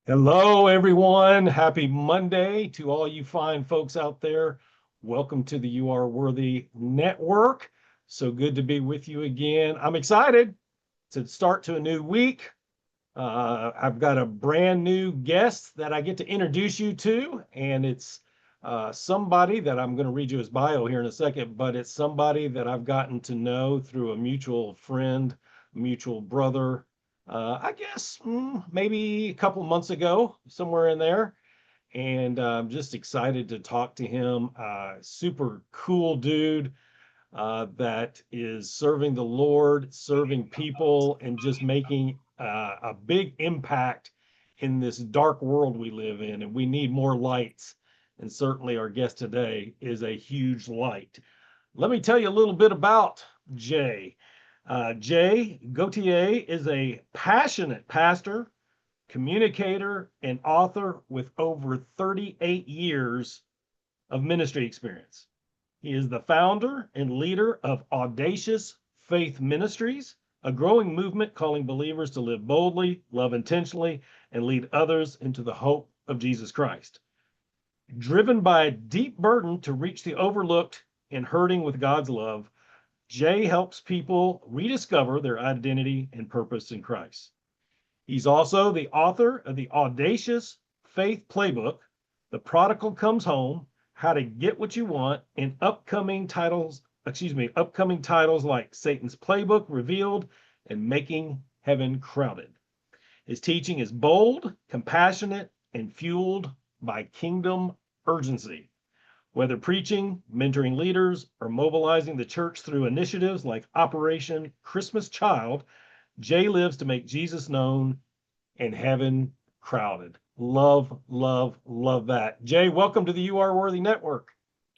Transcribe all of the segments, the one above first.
Hello, everyone. Happy Monday to all you fine folks out there. Welcome to the You Are Worthy Network. So good to be with you again. I'm excited to start to a new week. I've got a brand new guest that I get to introduce you to, and it's somebody that I'm going to read you his bio here in a second, but it's somebody that I've gotten to know through a mutual friend, mutual brother, I guess maybe a couple months ago, somewhere in there. And I'm just excited to talk to him. Super cool dude that is serving the Lord, serving people, and just making a big impact in this dark world we live in. And we need more lights. And certainly our guest today is a huge light. Let me tell you a little bit about Jay. Jay Gauthier is a passionate pastor, communicator, and author with over 38 years of ministry experience. He is the founder and leader of Audacious Faith Ministries, a growing movement calling believers to live boldly, love intentionally, and lead others into the hope of Jesus Christ. Driven by a deep burden to reach the overlooked and hurting with God's love, Jay helps people rediscover their identity and purpose in Christ. He's also the author of the Audacious Faith Playbook, The Prodigal Comes Home, How to Get What You Want, and upcoming titles like Satan's Playbook Revealed and Making Heaven Crowded. His teaching is bold, compassionate, and fueled by kingdom urgency. Whether preaching, mentoring leaders, or mobilizing the church through initiatives like Operation Christmas Child, Jay lives to make Jesus known and heaven crowded. Love, love, love that. Jay, welcome to the You Are Worthy Network.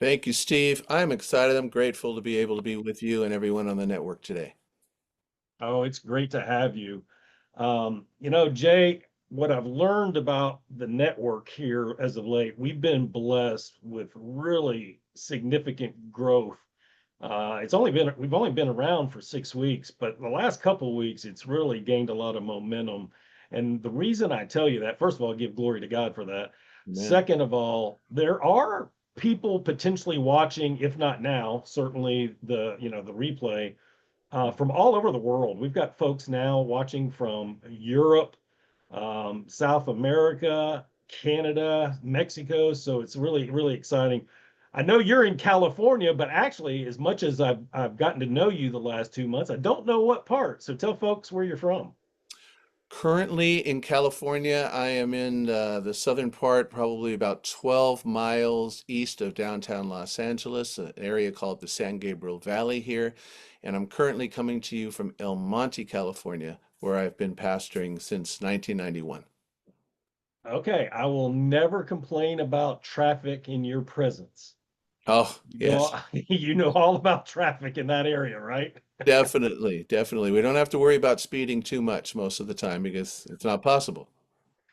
Thank you, Steve. I'm excited. I'm grateful to be able to be with you and everyone on the network today. Oh, it's great to have you. Jay, what I've learned about the network here as of late, we've been blessed with really significant growth. We've only been around for 6 weeks, but the last couple of weeks, it's really gained a lot of momentum. And the reason I tell you that, first of all, give glory to God for that. Amen. Second of all, there are people potentially watching, if not now, certainly the replay from all over the world. We've got folks now watching from Europe, South America, Canada, Mexico. So it's really, really exciting. I know you're in California, but actually, as much as I've gotten to know you the last 2 months, I don't know what part. So tell folks where you're from. Currently in California, I am in the southern part, probably about 12 miles east of downtown Los Angeles, an area called the San Gabriel Valley here. And I'm currently coming to you from El Monte, California, where I've been pastoring since 1991. Okay, I will never complain about traffic in your presence. Oh, You yes, know, you know all about traffic in that area, right? definitely, definitely. We don't have to worry about speeding too much most of the time because it's not possible.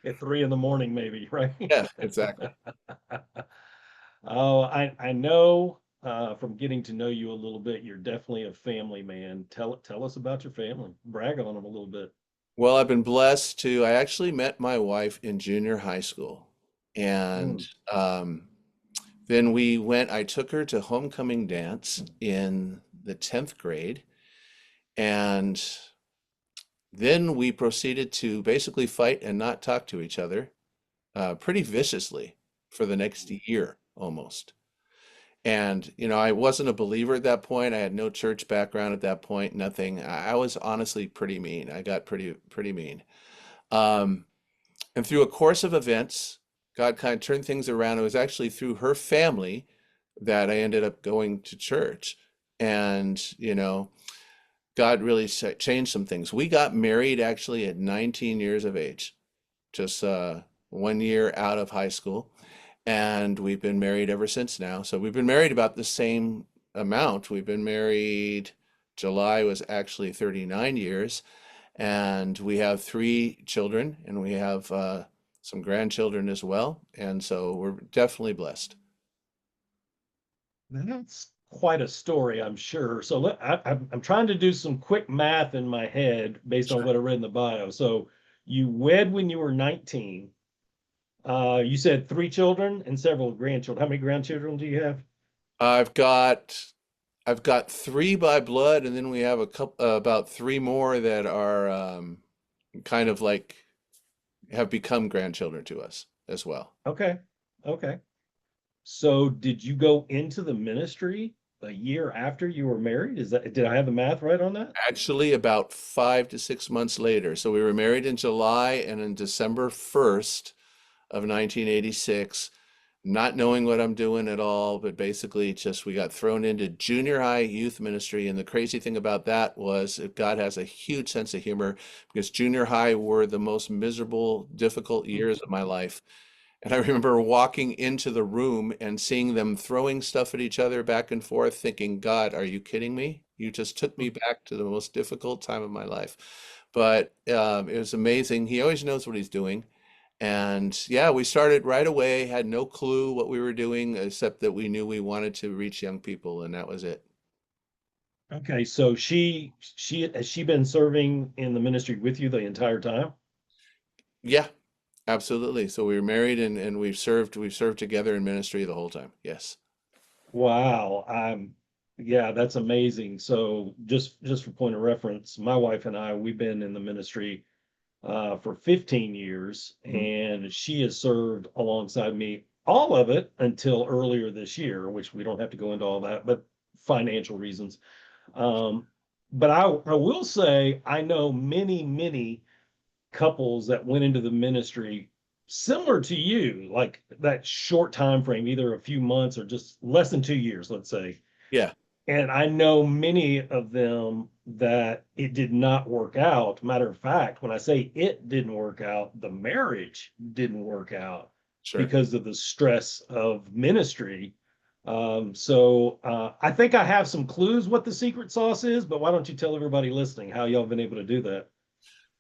At 3 in the morning, maybe, right? Yeah, exactly. Oh, I know from getting to know you a little bit, you're definitely a family man. Tell us about your family. Brag on them a little bit. Well, I've been blessed to. I actually met my wife in junior high school. And Mm. um, then I took her to homecoming dance in the 10th grade. And then we proceeded to basically fight and not talk to each other pretty viciously for the next year almost. And, I wasn't a believer at that point. I had no church background at that point, nothing. I was honestly pretty mean. I got pretty mean. Um, and through a course of events, God kind of turned things around. It was actually through her family that I ended up going to church. And, God really changed some things. We got married actually at 19 years of age, just 1 year out of high school. And we've been married ever since now. So we've been married about the same amount. We've been married, July was actually 39 years. And we have 3 children and we have some grandchildren as well. And so we're definitely blessed. That's quite a story, I'm sure. So I'm trying to do some quick math in my head based on Sure. what I read in the bio. So you wed when you were 19. You said three children and several grandchildren. How many grandchildren do you have? I've got I've got three by blood, and then we have a couple about three more that are kind of like have become grandchildren to us as well. Okay. Okay. So did you go into the ministry a year after you were married? Did I have the math right on that? Actually, about 5 to 6 months later. So we were married in July, and on December 1st of 1986, not knowing what I'm doing at all, but basically just we got thrown into junior high youth ministry. And the crazy thing about that was God has a huge sense of humor because junior high were the most miserable, difficult years of my life. And I remember walking into the room and seeing them throwing stuff at each other back and forth, thinking, God, are you kidding me? You just took me back to the most difficult time of my life. But it was amazing. He always knows what he's doing. And yeah, we started right away, had no clue what we were doing, except that we knew we wanted to reach young people, and that was it. Okay, so she has she been serving in the ministry with you the entire time? Yeah, absolutely. So we were married and we've served together in ministry the whole time. Yes. Wow, yeah, that's amazing. So just for point of reference, my wife and I, we've been in the ministry for 15 years, Mhm. and she has served alongside me all of it until earlier this year, which we don't have to go into all that, but financial reasons. Um, but I will say I know many couples that went into the ministry similar to you, like that short time frame, either a few months or just less than 2 years, let's say. Yeah, And I know many of them that it did not work out. Matter of fact, when I say it didn't work out, the marriage didn't work out sure. because of the stress of ministry. I think I have some clues what the secret sauce is, but why don't you tell everybody listening how y'all been able to do that?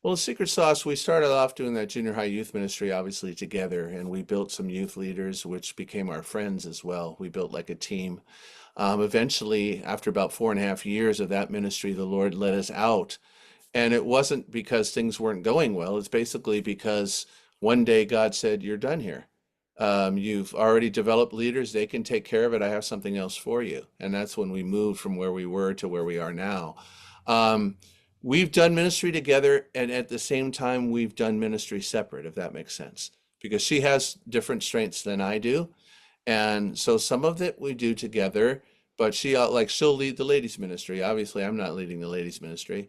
Well, the secret sauce, we started off doing that junior high youth ministry, obviously, together, and we built some youth leaders, which became our friends as well. We built like a team. Eventually, after about 4.5 years of that ministry, the Lord led us out. And it wasn't because things weren't going well. It's basically because one day God said, You're done here. You've already developed leaders. They can take care of it. I have something else for you. And that's when we moved from where we were to where we are now. Um, we've done ministry together, and at the same time, we've done ministry separate, if that makes sense, because she has different strengths than I do. And so some of it we do together, but she'll lead the ladies ministry. Obviously, I'm not leading the ladies ministry.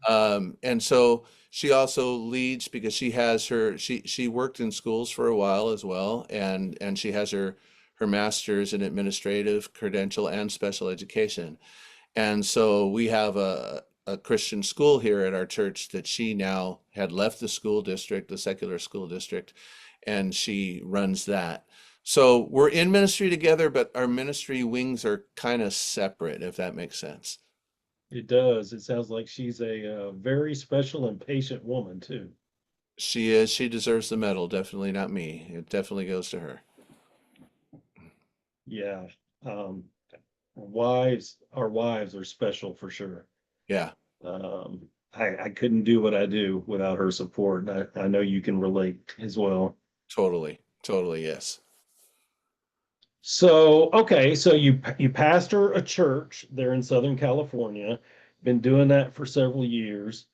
And so she also leads because she worked in schools for a while as well, and she has her master's in administrative credential and special education. And so we have a Christian school here at our church that she now had left the school district, the secular school district, and she runs that. So we're in ministry together, but our ministry wings are kind of separate, if that makes sense. It does. It sounds like she's a very special and patient woman too. She is. She deserves the medal. Definitely not me. It definitely goes to her. Yeah. Um, our wives are special for sure. Yeah, I couldn't do what I do without her support. And I know you can relate as well. totally. Totally, yes. So, okay, so you pastor a church there in Southern California, been doing that for several years.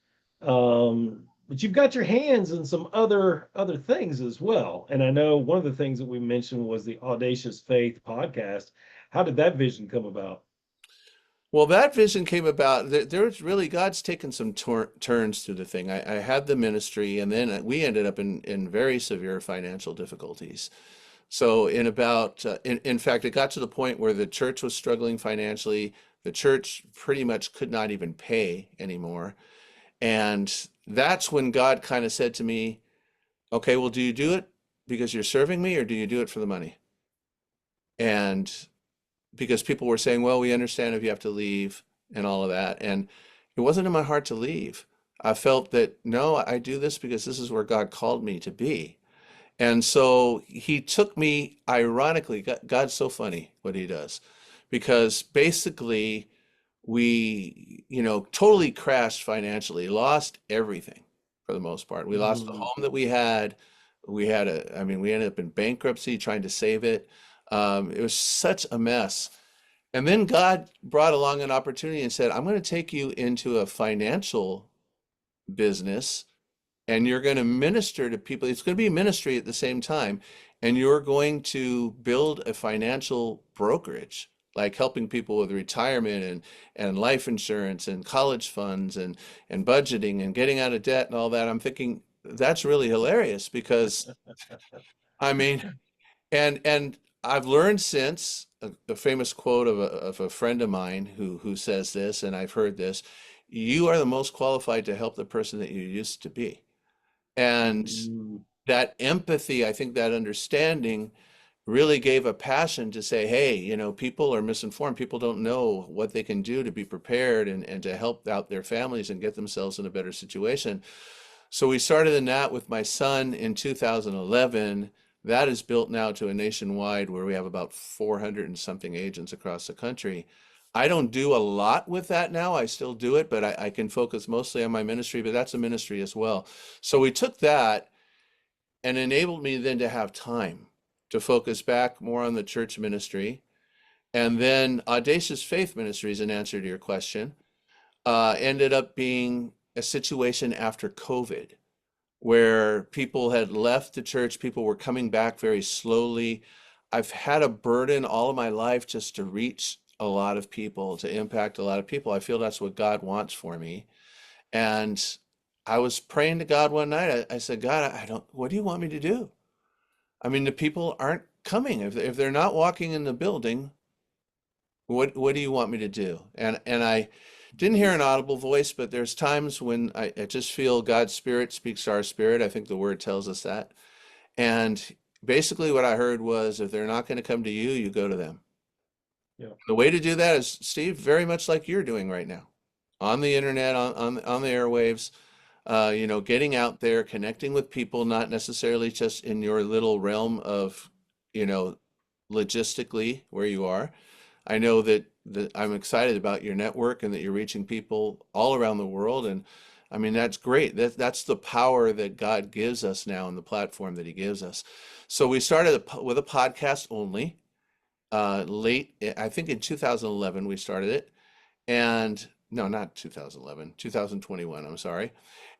But you've got your hands in some other things as well. And I know one of the things that we mentioned was the Audacious Faith podcast. How did that vision come about? Well, that vision came about. There's really God's taken some turns through the thing. I had the ministry, and then we ended up in very severe financial difficulties. So in fact, it got to the point where the church was struggling financially. The church pretty much could not even pay anymore. And that's when God kind of said to me, okay, well, do you do it because you're serving me or do you do it for the money? And because people were saying, well, we understand if you have to leave and all of that. And it wasn't in my heart to leave. I felt that, no, I do this because this is where God called me to be. And so he took me, ironically, God's so funny what he does, because basically we, totally crashed financially, lost everything for the most part. We lost the Mm, home that we had, we ended up in bankruptcy trying to save it. It was such a mess. And then God brought along an opportunity and said, I'm going to take you into a financial business and you're going to minister to people. It's going to be ministry at the same time. And you're going to build a financial brokerage, like helping people with retirement and life insurance and college funds and budgeting and getting out of debt and all that. I'm thinking that's really hilarious because I mean, and I've learned since a famous quote of a friend of mine who says this, and I've heard this, you are the most qualified to help the person that you used to be. And Mm, that empathy, I think that understanding really gave a passion to say, hey, people are misinformed. People don't know what they can do to be prepared and to help out their families and get themselves in a better situation. So we started in that with my son in 2011. That is built now to a nationwide where we have about 400 and something agents across the country. I don't do a lot with that now. I still do it, but I can focus mostly on my ministry, but that's a ministry as well. So we took that and enabled me then to have time to focus back more on the church ministry. And then Audacious Faith Ministries, in answer to your question, ended up being a situation after COVID where people had left the church, people were coming back very slowly. I've had a burden all of my life just to reach a lot of people, to impact a lot of people. I feel that's what God wants for me. And I was praying to God one night. I said, God, what do you want me to do? I mean, the people aren't coming. If they're not walking in the building, what do you want me to do? And I didn't hear an audible voice, but there's times when I just feel God's spirit speaks to our spirit. I think the word tells us that. And basically what I heard was if they're not going to come to you, you go to them. yeah. The way to do that is, Steve, very much like you're doing right now, on the internet, on the airwaves, getting out there, connecting with people, not necessarily just in your little realm of, you know, logistically where you are. I know that I'm excited about your network and that you're reaching people all around the world. And I mean, that's great. That's the power that God gives us now and the platform that He gives us. So we started with a podcast only. Late, I think in 2011 we started it, and no, not 2011, 2021, I'm sorry. Right,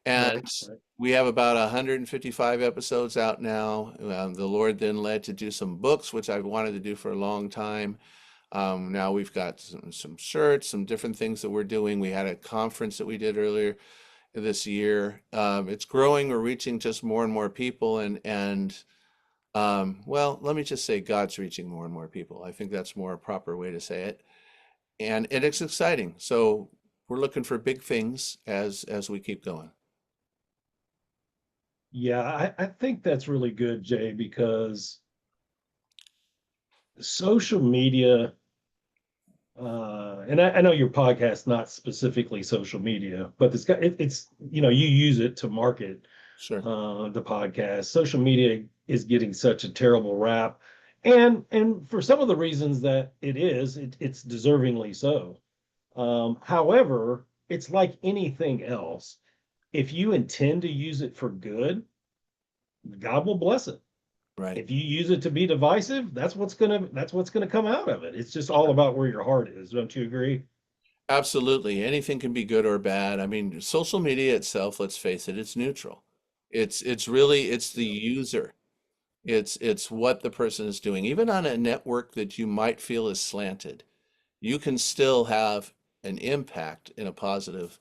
And right. we have about 155 episodes out now. The Lord then led to do some books, which I've wanted to do for a long time. Now we've got some shirts, some different things that we're doing. We had a conference that we did earlier this year. It's growing. We're reaching just more and more people, well, let me just say God's reaching more and more people. I think that's more a proper way to say it. And it's exciting. So we're looking for big things as we keep going. Yeah, I think that's really good, Jay, because social media, and I know your podcast not specifically social media, but it's you use it to market Sure. the podcast. Social media is getting such a terrible rap, and for some of the reasons that it's deservingly so. However, it's like anything else. If you intend to use it for good, God will bless it. Right. If you use it to be divisive, that's what's gonna come out of it. It's just all about where your heart is. Don't you agree? Absolutely. Anything can be good or bad. I mean, social media itself, let's face it, it's neutral. It's the Yeah. user. It's what the person is doing. Even on a network that you might feel is slanted, you can still have an impact in a positive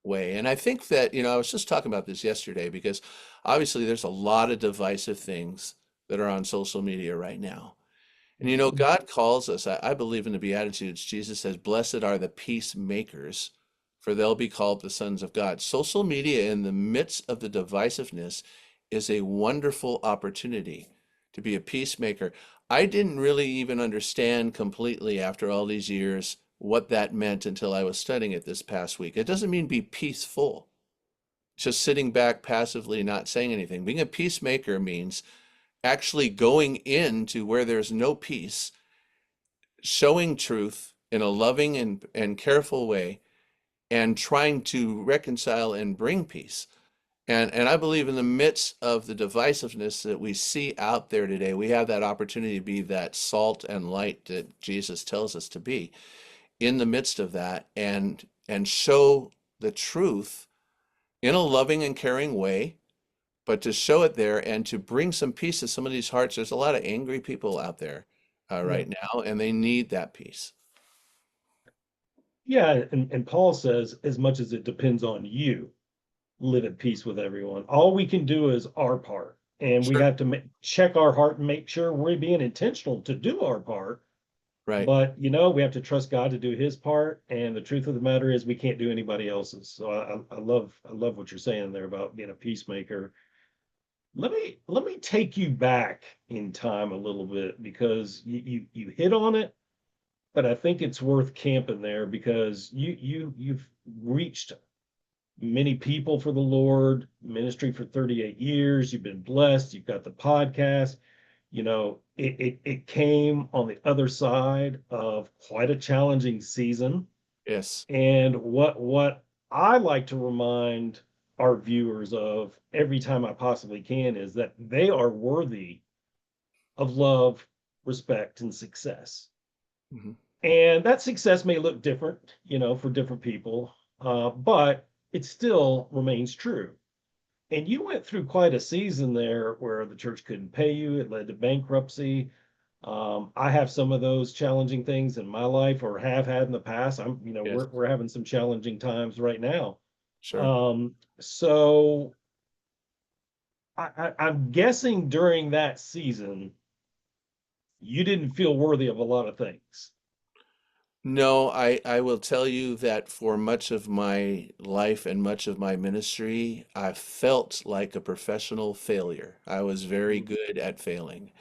way. And I think that, I was just talking about this yesterday because obviously there's a lot of divisive things that are on social media right now. And Mhm. God calls us, I believe in the Beatitudes, Jesus says, blessed are the peacemakers, for they'll be called the sons of God. Social media, in the midst of the divisiveness, is a wonderful opportunity to be a peacemaker. I didn't really even understand completely after all these years what that meant until I was studying it this past week. It doesn't mean be peaceful, just sitting back passively, not saying anything. Being a peacemaker means actually going into where there's no peace, showing truth in a loving and careful way, and trying to reconcile and bring peace. And I believe in the midst of the divisiveness that we see out there today, we have that opportunity to be that salt and light that Jesus tells us to be in the midst of that, and show the truth in a loving and caring way, but to show it there and to bring some peace to some of these hearts. There's a lot of angry people out there Yeah. right now, and they need that peace. Yeah. And Paul says, as much as it depends on you, live at peace with everyone. All we can do is our part. And we Sure. have to check our heart and make sure we're being intentional to do our part. Right. But, we have to trust God to do his part. And the truth of the matter is we can't do anybody else's. So I love what you're saying there about being a peacemaker. Let me take you back in time a little bit because you hit on it, but I think it's worth camping there because you've reached many people for the Lord, ministry for 38 years. You've been blessed. You've got the podcast. It came on the other side of quite a challenging season. Yes. And what I like to remind our viewers of every time I possibly can is that they are worthy of love, respect, and success. Hmm. And that success may look different, for different people, but it still remains true. And you went through quite a season there where the church couldn't pay you. It led to bankruptcy. I have some of those challenging things in my life, or have had in the past. Yes. We're having some challenging times right now. Sure. So I'm guessing during that season, you didn't feel worthy of a lot of things. No, I will tell you that for much of my life and much of my ministry, I felt like a professional failure. I was very Mm. good at failing.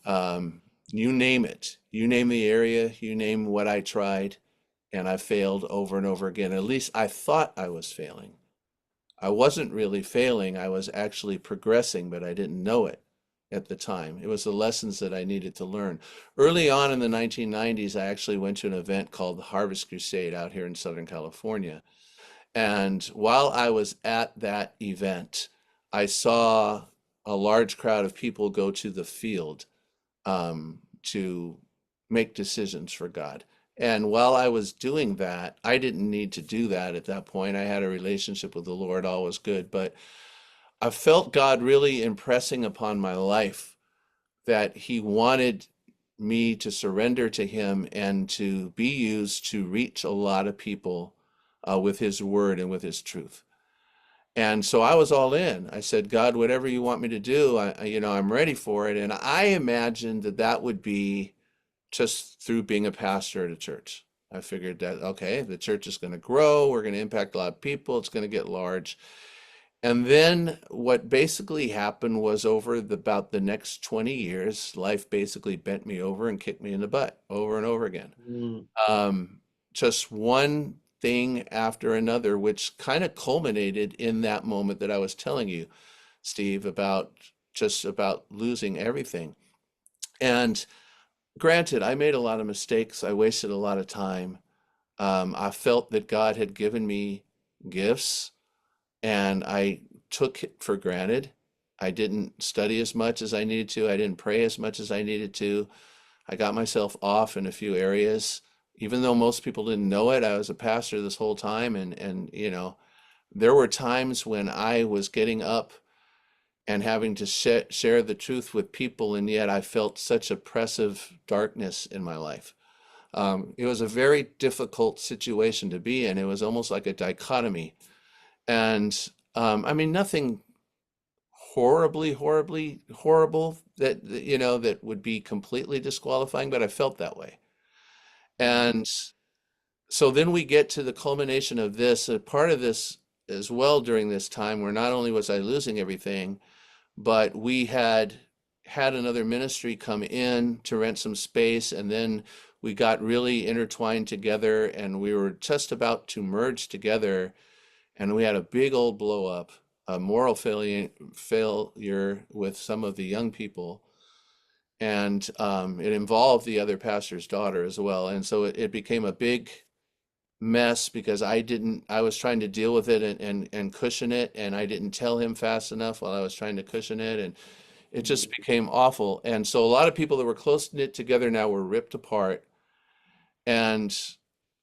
Um, you name it. You name the area, you name what I tried, and I failed over and over again. At least I thought I was failing. I wasn't really failing. I was actually progressing, but I didn't know it at the time. It was the lessons that I needed to learn. Early on in the 1990s, I actually went to an event called the Harvest Crusade out here in Southern California. And while I was at that event, I saw a large crowd of people go to the field to make decisions for God. And while I was doing that, I didn't need to do that at that point. I had a relationship with the Lord, all was good. But I felt God really impressing upon my life that He wanted me to surrender to Him and to be used to reach a lot of people with His word and with His truth. And so I was all in. I said, God, whatever you want me to do, I'm ready for it. And I imagined that that would be just through being a pastor at a church. I figured that, okay, the church is going to grow. We're going to impact a lot of people. It's going to get large. And then what basically happened was about the next 20 years, life basically bent me over and kicked me in the butt over and over again. Mm. Um, just one thing after another, which kind of culminated in that moment that I was telling you, Steve, about losing everything. And granted, I made a lot of mistakes. I wasted a lot of time. I felt that God had given me gifts and I took it for granted. I didn't study as much as I needed to. I didn't pray as much as I needed to. I got myself off in a few areas. Even though most people didn't know it, I was a pastor this whole time, and there were times when I was getting up and having to share the truth with people, and yet I felt such oppressive darkness in my life. It was a very difficult situation to be in. It was almost like a dichotomy. And I mean, nothing horribly horrible that would be completely disqualifying, but I felt that way. And so then we get to the culmination of this. A part of this as well during this time where not only was I losing everything, but we had another ministry come in to rent some space, and then we got really intertwined together, and we were just about to merge together, and we had a big old blow up, a moral failure with some of the young people, and it involved the other pastor's daughter as well, and so it became a big mess because I was trying to deal with it and cushion it, and I didn't tell him fast enough while I was trying to cushion it, and it just Mm. became awful. And so a lot of people that were close knit together now were ripped apart. And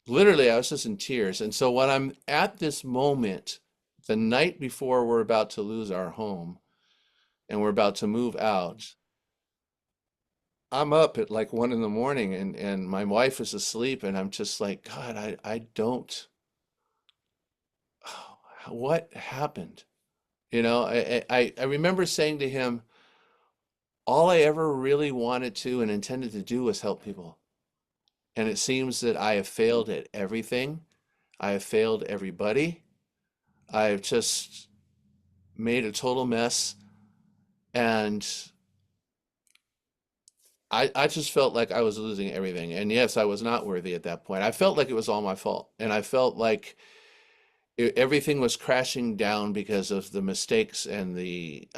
literally, I was just in tears. And so when I'm at this moment, the night before we're about to lose our home and we're about to move out, I'm up at like 1 in the morning, and my wife is asleep, and I'm just like, God, I don't, what happened? I remember saying to him, all I ever really wanted to and intended to do was help people. And it seems that I have failed at everything. I have failed everybody. I've just made a total mess. And I just felt like I was losing everything. And yes, I was not worthy at that point. I felt like it was all my fault. And I felt like everything was crashing down because of the mistakes and the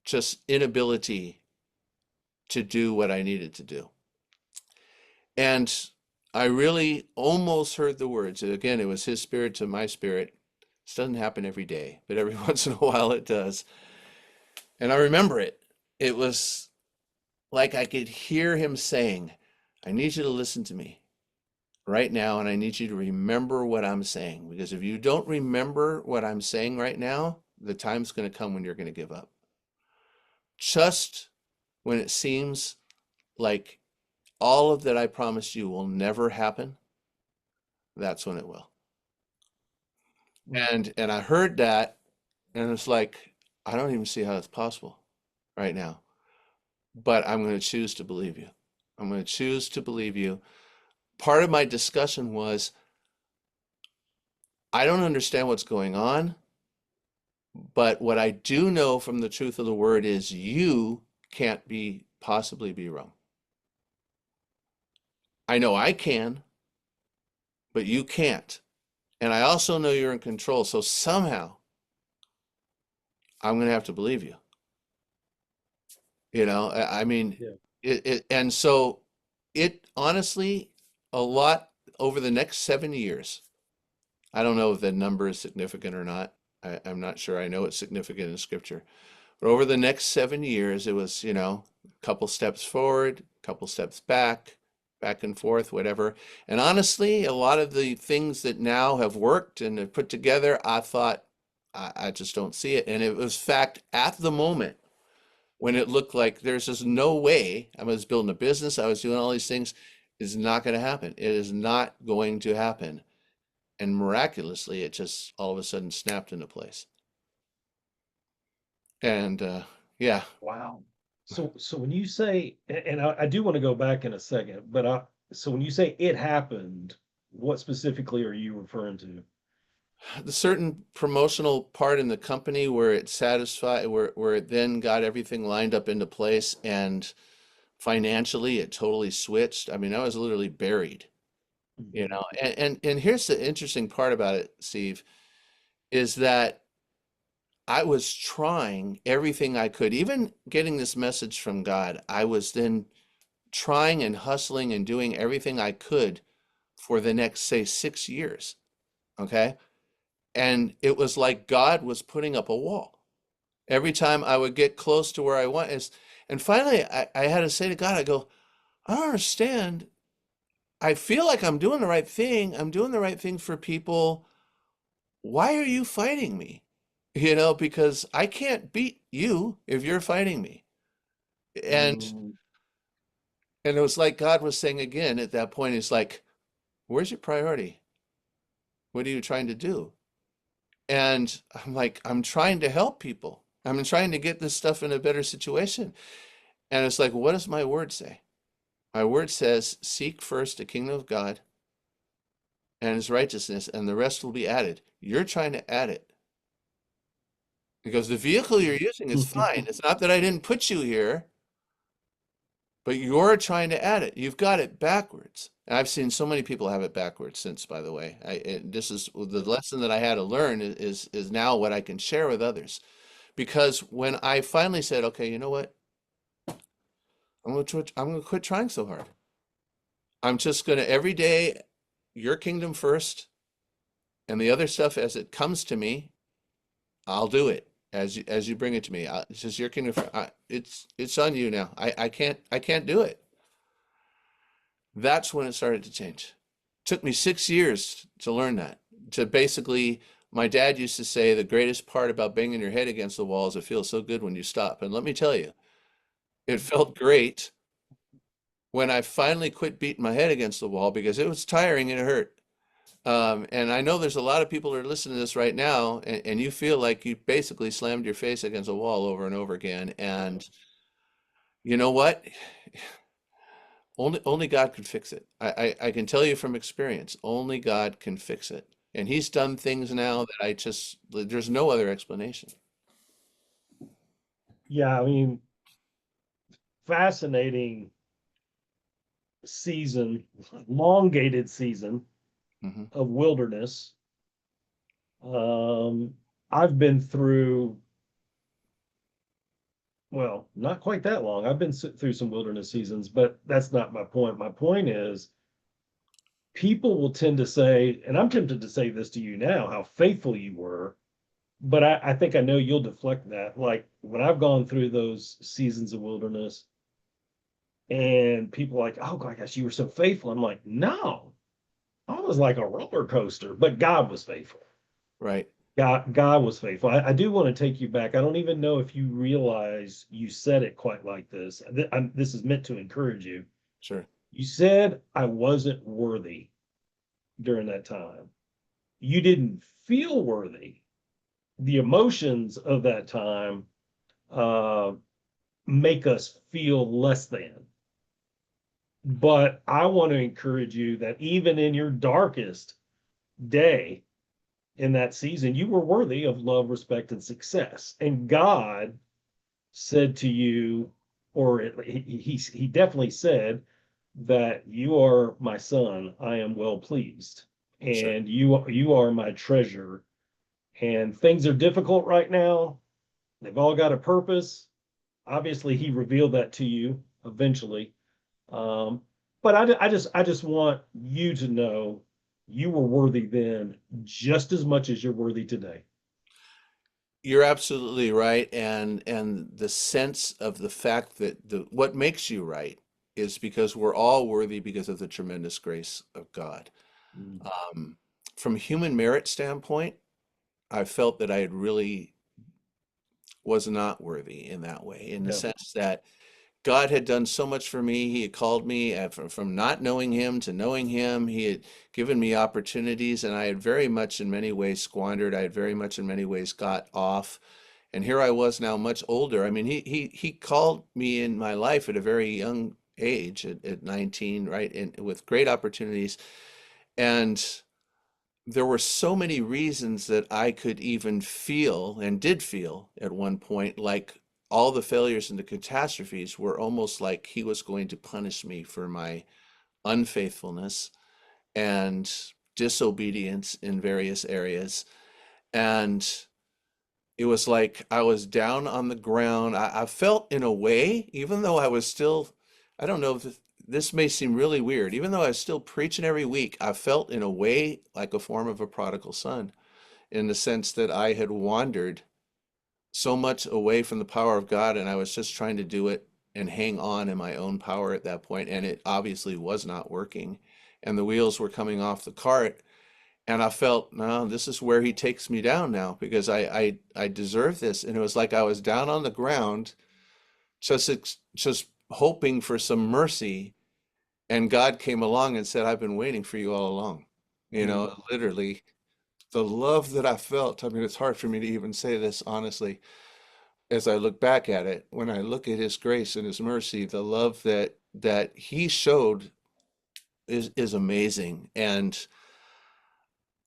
just inability to do what I needed to do. And I really almost heard the words. Again, it was his spirit to my spirit. This doesn't happen every day, but every once in a while it does. And I remember it. It was like I could hear him saying, I need you to listen to me right now, and I need you to remember what I'm saying. Because if you don't remember what I'm saying right now, the time's going to come when you're going to give up. Just when it seems like all of that I promised you will never happen, that's when it will. Mm. And I heard that, and it's like, I don't even see how it's possible right now. But I'm going to choose to believe you. I'm going to choose to believe you. Part of my discussion was, I don't understand what's going on, but what I do know from the truth of the word is you can't possibly be wrong. I know I can, but you can't. And I also know you're in control. So somehow I'm going to have to believe you. I mean, Yeah. and so it honestly, a lot over the next 7 years. I don't know if the number is significant or not. I'm not sure. I know it's significant in scripture. But over the next 7 years, it was, a couple steps forward, couple steps back, back and forth, whatever. And honestly, a lot of the things that now have worked and have put together, I thought, I just don't see it. And it was fact at the moment when it looked like there's just no way. I was building a business, I was doing all these things. It's not going to happen. It is not going to happen. And miraculously, it just all of a sudden snapped into place. And yeah, Wow. So when you say, and I do want to go back in a second, but so when you say it happened, what specifically are you referring to? the certain promotional part in the company where it satisfied, where it then got everything lined up into place, and financially it totally switched. I mean, I was literally buried, Mhm. and here's the interesting part about it, Steve, is that I was trying everything I could, even getting this message from God. I was then trying and hustling and doing everything I could for the next, say, 6 years. Okay. And it was like God was putting up a wall. Every time I would get close to where I want is, and finally I had to say to God, I go, I don't understand. I feel like I'm doing the right thing. I'm doing the right thing for people. Why are you fighting me? Because I can't beat you if you're fighting me. And Mm. and it was like God was saying again at that point, it's like, where's your priority? What are you trying to do? And I'm like, I'm trying to help people. I'm trying to get this stuff in a better situation. And it's like, what does my word say? My word says, seek first the kingdom of God and his righteousness, and the rest will be added. You're trying to add it. Because the vehicle you're using is fine. It's not that I didn't put you here, but you're trying to add it. You've got it backwards. And I've seen so many people have it backwards since, by the way. This is the lesson that I had to learn is now what I can share with others. Because when I finally said, okay, you know what? I'm going to quit trying so hard. I'm just going to every day. your kingdom first, and the other stuff as it comes to me, I'll do it as you bring it to me. It's just your kingdom. It's on you now. I can't do it. That's when it started to change. Took me 6 years to learn that. To basically, my dad used to say the greatest part about banging your head against the wall is it feels so good when you stop. And let me tell you, it felt great when I finally quit beating my head against the wall because it was tiring and it hurt. And I know there's a lot of people that are listening to this right now, and you feel like you basically slammed your face against a wall over and over again. And you know what? Only God can fix it. I can tell you from experience, only God can fix it. And He's done things now that there's no other explanation. Yeah, I mean, fascinating season, elongated season Hmm. of wilderness. Um, I've been through, well, not quite that long. I've been through some wilderness seasons, but that's not my point. My point is people will tend to say, and I'm tempted to say this to you now, how faithful you were, but I think I know you'll deflect that. Like when I've gone through those seasons of wilderness and people are like, oh my gosh, you were so faithful. I'm like, no, I was like a roller coaster, but God was faithful. Right. God was faithful. I do want to take you back. I don't even know if you realize you said it quite like this. This is meant to encourage you. Sure. You said I wasn't worthy during that time. You didn't feel worthy. The emotions of that time uh, make us feel less than. But I want to encourage you that even in your darkest day in that season, you were worthy of love, respect, and success. And God said to you, or he definitely said that you are my son. I am well pleased, Sure. and you are my treasure. And things are difficult right now. They've all got a purpose. Obviously, he revealed that to you eventually. Um, but I just want you to know you were worthy then just as much as you're worthy today. You're absolutely right, and the sense of the fact that the what makes you right is because we're all worthy because of the tremendous grace of God. Mm. Um, from a human merit standpoint, I felt that I had really was not worthy in that way, in the Yeah. sense that God had done so much for me. He had called me from not knowing Him to knowing Him. He had given me opportunities, and I had very much, in many ways, squandered. I had very much, in many ways, got off. And here I was now, much older. I mean, he called me in my life at a very young age, at 19, right, and with great opportunities. And there were so many reasons that I could even feel and did feel at one point like all the failures and the catastrophes were almost like he was going to punish me for my unfaithfulness and disobedience in various areas. And it was like I was down on the ground. I felt in a way, even though I was still, I don't know if this may seem really weird, even though I was still preaching every week, I felt in a way like a form of a prodigal son, in the sense that I had wandered so much away from the power of God and I was just trying to do it and hang on in my own power at that point, and it obviously was not working. And the wheels were coming off the cart. And I felt, no, this is where he takes me down now because I deserve this. And it was like I was down on the ground, just hoping for some mercy. And God came along and said, I've been waiting for you all along. You Mm. know, literally, the love that I felt. I mean, it's hard for me to even say this honestly as I look back at it. When I look at His grace and His mercy, the love that He showed is amazing. And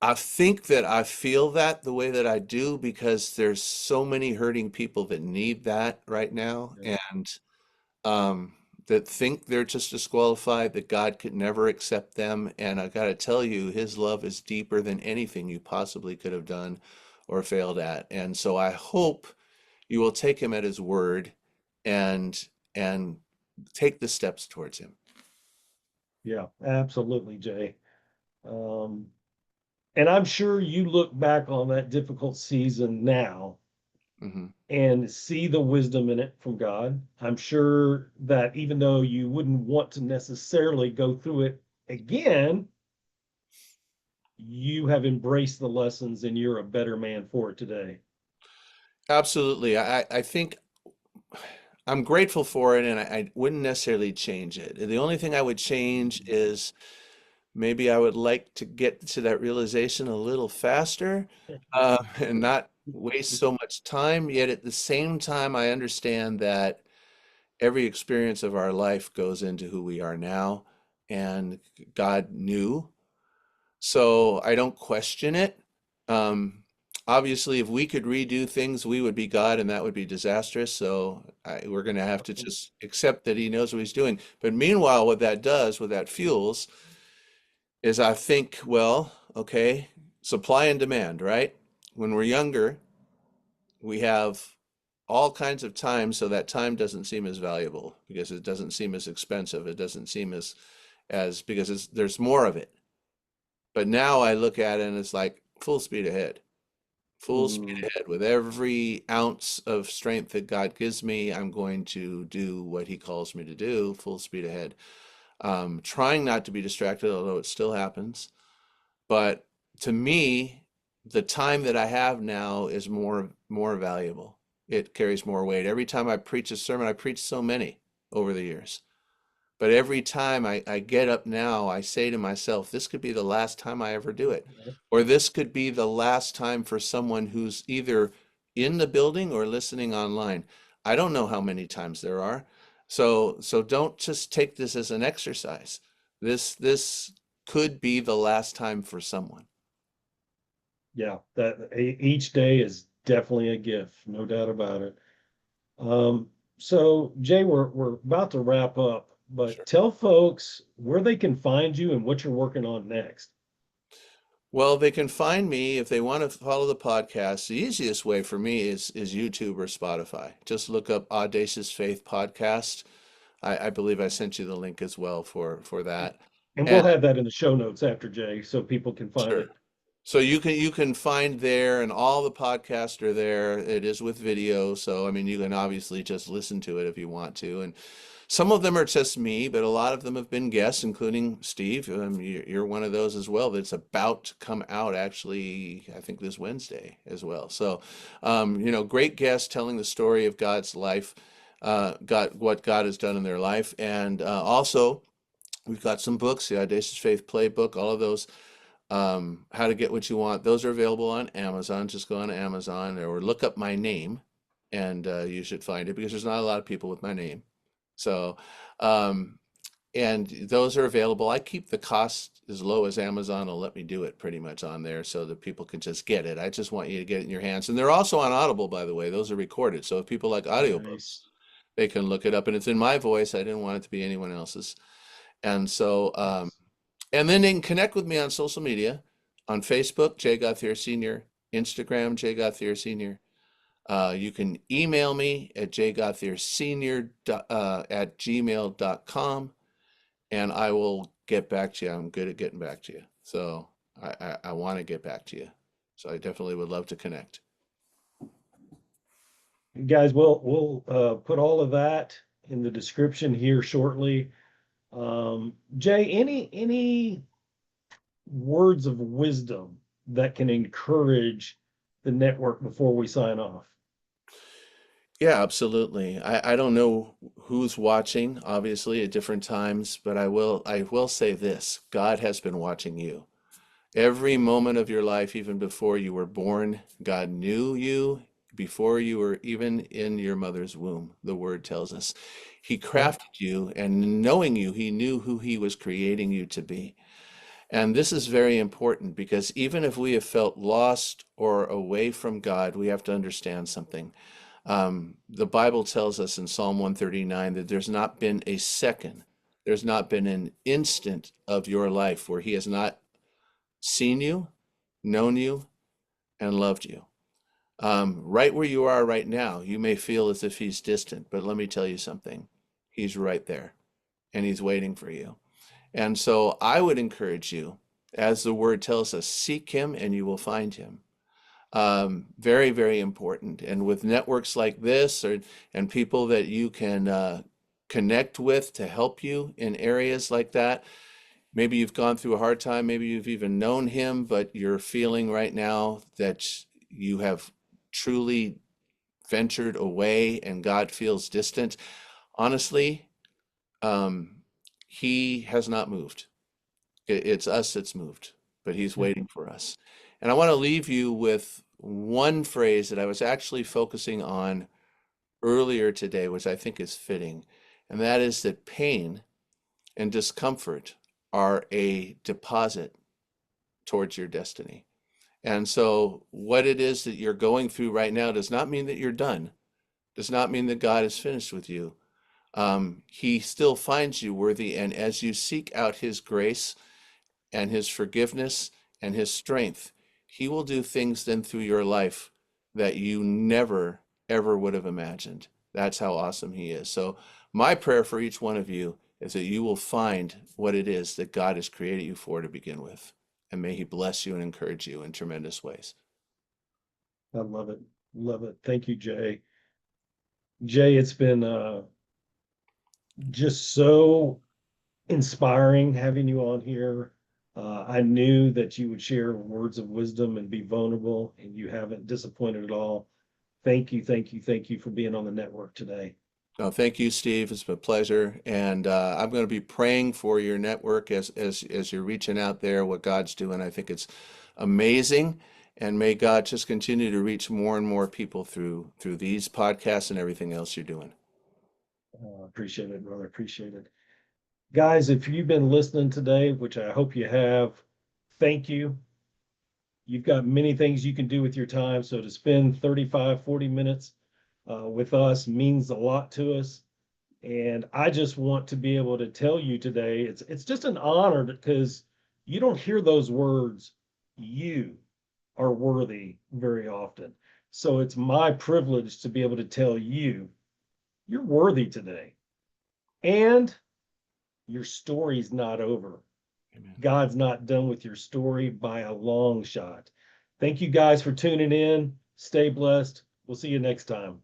I think that I feel that the way that I do because there's so many hurting people that need that right now, Yeah. and um, that think they're just disqualified, that God could never accept them. And I got to tell you, His love is deeper than anything you possibly could have done or failed at. And so I hope you will take Him at His word and take the steps towards Him. Yeah, absolutely, Jay. Um, and I'm sure you look back on that difficult season now Hmm. and see the wisdom in it from God. I'm sure that even though you wouldn't want to necessarily go through it again, you have embraced the lessons and you're a better man for it today. Absolutely. I think I'm grateful for it, and I wouldn't necessarily change it. The only thing I would change is maybe I would like to get to that realization a little faster, and not waste so much time. Yet at the same time, I understand that every experience of our life goes into who we are now, and God knew. So I don't question it. Um, Obviously, if we could redo things, we would be God, and that would be disastrous. So we're going to have to just accept that He knows what He's doing. But meanwhile, what that does, what that fuels, is I think, well, okay, supply and demand, right? When we're younger, we have all kinds of time, so that time doesn't seem as valuable because it doesn't seem as expensive. It doesn't seem as because there's more of it. But now I look at it and it's like full speed ahead. Full speed Mm, ahead. With every ounce of strength that God gives me, I'm going to do what He calls me to do, full speed ahead. Trying not to be distracted, although it still happens. But to me, the time that I have now is more valuable. It carries more weight. Every time I preach a sermon, I preach so many over the years. But every time I get up now, I say to myself, this could be the last time I ever do it. Or this could be the last time for someone who's either in the building or listening online. I don't know how many times there are. So don't just take this as an exercise. This could be the last time for someone. yeah, each day is definitely a gift, no doubt about it. So Jay, we're about to wrap up, but Sure. tell folks where they can find you and what you're working on next. Well, they can find me if they want to follow the podcast. The easiest way for me is YouTube or Spotify. Just look up Audacious Faith Podcast. I believe I sent you the link as well for that. And we'll And have that in the show notes after Jay, so people can find sure. it. So you can find there, and all the podcasts are there. It is with video, so I mean you can obviously just listen to it if you want to. And some of them are just me, but a lot of them have been guests, including Steve. You're one of those as well. That's about to come out actually, I think this Wednesday as well. So, great guests telling the story of God's life, what God has done in their life, and also we've got some books, the Audacious Faith Playbook, all of those, How to Get What You Want. Those are available on Amazon. Just go on Amazon or look up my name, and you should find it because there's not a lot of people with my name. So, um, and those are available. I keep the cost as low as Amazon will let me do it pretty much on there so that people can just get it. I just want you to get it in your hands. And they're also on Audible, by the way. Those are recorded. So if people like audiobooks, Nice. they can look it up. And it's in my voice. I didn't want it to be anyone else's. And so, Nice. and then they can connect with me on social media on Facebook, Jay Gauthier Sr., Instagram, Jay Gauthier Sr. You can email me at jgauthier at gmail.com, and I will get back to you. I'm good at getting back to you. So I want to get back to you. So I definitely would love to connect. Guys, we'll put all of that in the description here shortly. Jay, any words of wisdom that can encourage the network before we sign off? Yeah, absolutely. I don't know who's watching, obviously, at different times, but I will say this. God has been watching you. Every moment of your life, even before you were born, God knew you before you were even in your mother's womb, the word tells us. He Yeah. crafted you, and knowing you, he knew who he was creating you to be. And this is very important because even if we have felt lost or away from God, we have to understand something. The Bible tells us in Psalm 139 that there's not been a second, there's not been an instant of your life where he has not seen you, known you, and loved you. Right where you are right now, you may feel as if he's distant, but let me tell you something. He's right there and he's waiting for you. And so I would encourage you as the word tells us, seek him and you will find him. Very, very important. And with networks like this, and people that you can connect with to help you in areas like that, maybe you've gone through a hard time, maybe you've even known him, but you're feeling right now that you have truly ventured away and God feels distant. Honestly, um, he has not moved. It's us that's moved, but he's waiting for us. And I want to leave you with one phrase that I was actually focusing on earlier today, which I think is fitting, and that is that pain and discomfort are a deposit towards your destiny. And so, what it is that you're going through right now does not mean that you're done, does not mean that God is finished with you. He still finds you worthy, and as you seek out his grace and his forgiveness and his strength, he will do things then through your life that you never, ever would have imagined. That's how awesome he is. So, my prayer for each one of you is that you will find what it is that God has created you for to begin with. And may he bless you and encourage you in tremendous ways. I love it. Love it. Thank you, Jay. Jay, it's been just so inspiring having you on here. I knew that you would share words of wisdom and be vulnerable, and you haven't disappointed at all. Thank you, thank you, thank you for being on the network today. Oh, thank you, Steve. It's been a pleasure. And I'm going to be praying for your network as you're reaching out there, what God's doing. I think it's amazing. And may God just continue to reach more and more people through these podcasts and everything else you're doing. Appreciate it, brother. Appreciate it. Guys, if you've been listening today, which I hope you have, thank you. You've got many things you can do with your time. So to spend 35, 40 minutes with us means a lot to us. And I just want to be able to tell you today, it's just an honor because you don't hear those words, you are worthy, very often. So it's my privilege to be able to tell you, you're worthy today. And your story's not over. Amen. God's not done with your story by a long shot. Thank you guys for tuning in. Stay blessed. We'll see you next time.